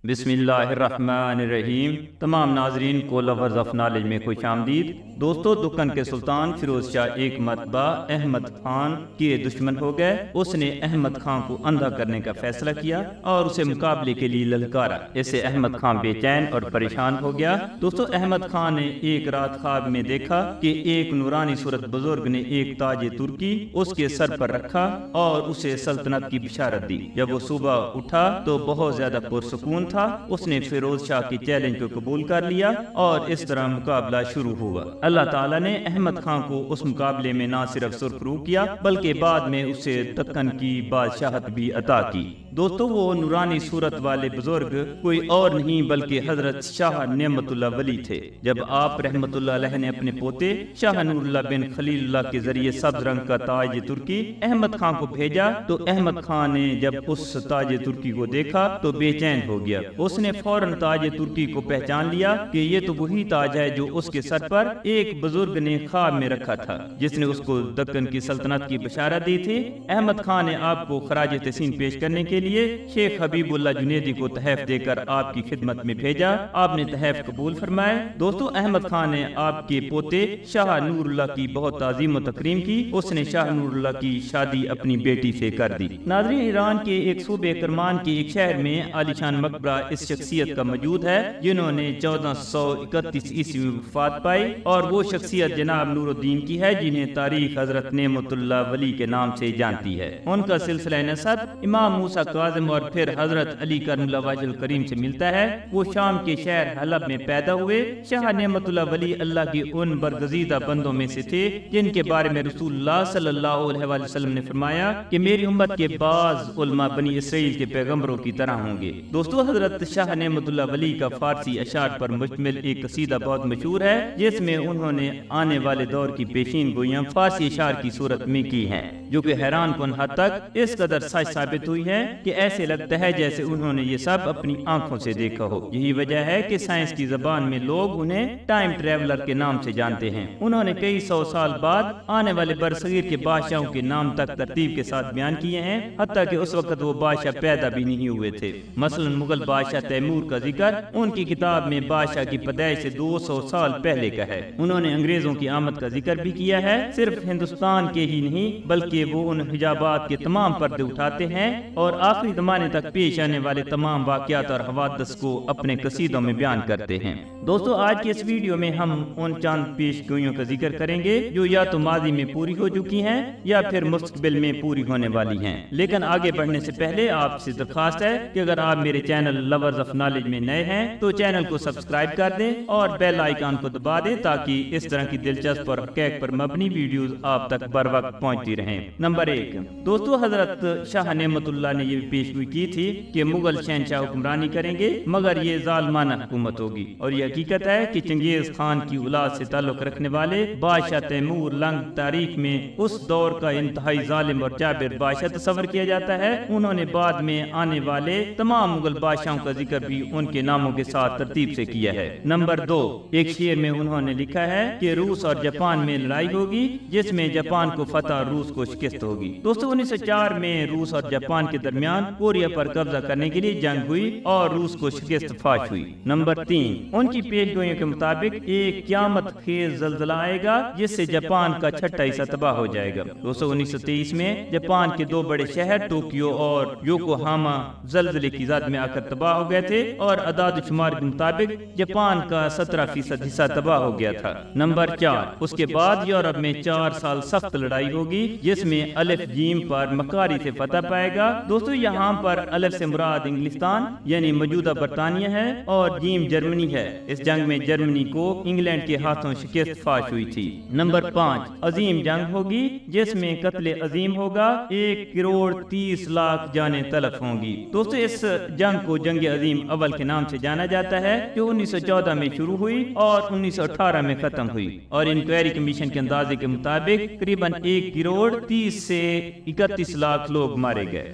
بسم اللہ الرحمن الرحیم۔ تمام ناظرین کو لفظ آف نالج میں خوش آمدید۔ دوستو، دکن کے سلطان فیروز شاہ ایک مرتبہ احمد خان کے دشمن ہو گئے۔ اس نے احمد خان کو اندھا کرنے کا فیصلہ کیا اور اسے مقابلے کے لیے للکارا۔ اس سے احمد خان بے چین اور پریشان ہو گیا۔ دوستو، احمد خان نے ایک رات خواب میں دیکھا کہ ایک نورانی صورت بزرگ نے ایک تاج ترکی اس کے سر پر رکھا اور اسے سلطنت کی بشارت دی۔ جب وہ صبح اٹھا تو بہت زیادہ پرسکون تھا۔ اس نے فیروز شاہ کی چیلنج کو قبول کر لیا اور اس طرح مقابلہ شروع ہوا۔ اللہ تعالیٰ نے احمد خان کو اس مقابلے میں نہ صرف سرخرو کیا بلکہ بعد میں اسے دکن کی بادشاہت بھی عطا کی۔ دوستو، وہ نورانی صورت والے بزرگ کوئی اور نہیں بلکہ حضرت شاہ نعمت اللہ ولی تھے۔ جب آپ رحمت اللہ علیہ نے اپنے پوتے شاہ نور اللہ بن خلیل اللہ کے ذریعے سبز رنگ کا تاج ترکی احمد خان کو بھیجا تو احمد خان نے جب اس تاج ترکی کو دیکھا تو بے چین ہو گیا۔ اس نے فوراً تاج ترکی کو پہچان لیا کہ یہ تو وہی تاج ہے جو اس کے سر پر ایک بزرگ نے خواب میں رکھا تھا جس نے اس کو دکن کی سلطنت کی بشارت دی تھی۔ احمد خان نے آپ کو خراج تحسین پیش کرنے کے لیے شیخ حبیب اللہ جنیدی کو تحائف دے کر آپ کی خدمت میں بھیجا۔ آپ نے تحائف قبول فرمائے۔ دوستو، احمد خان نے آپ کے پوتے شاہ نور اللہ کی بہت تعظیم و تکریم کی۔ اس نے شاہ نور اللہ کی شادی اپنی بیٹی سے کر دی۔ ناظرین، ایران کے ایک صوبے کرمان کے ایک شہر میں عالیشان مقبرہ اس شخصیت کا موجود ہے جنہوں نے 1431 عیسوی میں وفات پائی، اور وہ شخصیت جناب نور الدین کی ہے جنہیں تاریخ حضرت نعمت اللہ ولی کے نام سے جانتی ہے۔ ان کا سلسلہ نسب امام موسیٰ کاظم اور پھر حضرت علی کرم اللہ وجہ الکریم سے ملتا ہے۔ وہ شام کے شہر حلب میں پیدا ہوئے۔ شاہ نعمت اللہ ولی اللہ کی ان برگزیدہ بندوں میں سے تھے جن کے بارے میں رسول اللہ صلی اللہ علیہ وآلہ وسلم نے فرمایا کہ میری امت کے بعض علماء بنی اسرائیل کے پیغمبروں کی طرح ہوں گے۔ دوستو، حضرت شاہ نعمت اللہ ولی کا فارسی اشعار پر مشتمل ایک قصیدہ بہت مشہور ہے جس میں انہوں نے آنے والے دور کی پیشین گوئیاں فارسی اشعار کی صورت میں کی ہیں، جو کہ حیران کن حد تک اس قدر سچ ثابت ہوئی ہے کہ ایسے لگتا ہے جیسے انہوں نے یہ سب اپنی آنکھوں سے دیکھا ہو۔ یہی وجہ ہے کہ سائنس کی زبان میں لوگ انہیں ٹائم ٹریولر کے نام سے جانتے ہیں۔ انہوں نے کئی سو سال بعد آنے والے برصغیر کے بادشاہوں کے نام تک ترتیب کے ساتھ بیان کیے ہیں، حتیٰ کہ اس وقت وہ بادشاہ پیدا بھی نہیں ہوئے تھے۔ مثلا مغل بادشاہ تیمور کا ذکر ان کی کتاب میں بادشاہ کی پیدائش سے 200 سال پہلے کا ہے۔ انہوں نے انگریزوں کی آمد کا ذکر بھی کیا ہے، صرف ہندوستان کے ہی نہیں بلکہ وہ ان حجابات کے تمام پردے اٹھاتے ہیں اور آخری زمانے تک پیش آنے والے تمام واقعات اور حوادث کو اپنے قصیدوں میں بیان کرتے ہیں۔ دوستو، آج کی اس ویڈیو میں ہم ان چند پیش گوئیوں کا ذکر کریں گے جو یا تو ماضی میں پوری ہو چکی ہیں یا پھر مستقبل میں پوری ہونے والی ہیں۔ لیکن آگے بڑھنے سے پہلے آپ سے درخواست ہے کہ اگر آپ میرے چینل لورز آف نالج میں نئے ہیں تو چینل کو سبسکرائب کر دیں اور بیل آئیکن کو دبا دیں تاکہ اس طرح کی دلچسپ اور حقائق پر مبنی ویڈیوز آپ تک بر وقت پہنچتی رہیں۔ نمبر 1، دوستو، حضرت شاہ نعمت اللہ نے یہ پیشگوئی کی تھی کہ مغل شہنشاہ حکمرانی کریں گے مگر یہ ظالمانہ حکومت ہوگی، اور یہ حقیقت ہے کہ چنگیز خان کی اولاد سے تعلق رکھنے والے بادشاہ تیمور لنگ تاریخ میں اس دور کا انتہائی ظالم اور جابر بادشاہ تصور کیا جاتا ہے۔ انہوں نے بعد میں آنے والے تمام مغل بادشاہوں کا ذکر بھی ان کے ناموں کے ساتھ ترتیب سے کیا ہے۔ نمبر 2، ایک شعر میں انہوں نے لکھا ہے کہ روس اور جاپان میں لڑائی ہوگی جس میں جاپان کو فتح اور روس کو شکست ہوگی۔ دوستو، 1904 میں روس اور جاپان کے درمیان کوریا پر قبضہ کرنے کے لیے جنگ ہوئی اور روس کو شکست فاش ہوئی۔ نمبر 3، ان کی پیش گوئیوں کے مطابق ایک قیامت خیز زلزلہ آئے گا جس سے جاپان کا چھٹا حصہ تباہ ہو جائے گا۔ دوستو، 1923 میں جاپان کے 2 بڑے شہر ٹوکیو اور یوکوہاما زلزلے کی زد میں آ کر تباہ ہو گئے تھے اور اعداد و شمار کے مطابق جاپان کا 17% حصہ تباہ ہو گیا تھا۔ نمبر 4، اس کے بعد یورپ میں 4 سال سخت لڑائی ہوگی جس میں الف جیم پر مکاری سے فتح پائے گا۔ دوستو، یہاں پر الف سے مراد انگلستان یعنی موجودہ برطانیہ ہے اور جیم جرمنی ہے۔ اس جنگ میں جرمنی کو انگلینڈ کے ہاتھوں شکست فاش ہوئی تھی۔ نمبر 5، عظیم جنگ ہوگی جس میں قتل عظیم ہوگا، 1,30,00,000 جانیں تلف ہوں گی۔ دوستو، اس جنگ کو جنگ عظیم اول کے نام سے جانا جاتا ہے جو 1914 میں شروع ہوئی اور 1918 میں ختم ہوئی، اور انکوائری کمیشن کے اندازے کے مطابق قریباً 1,30,00,000 سے 31 لاکھ لوگ مارے گئے۔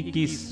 21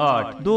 8, 2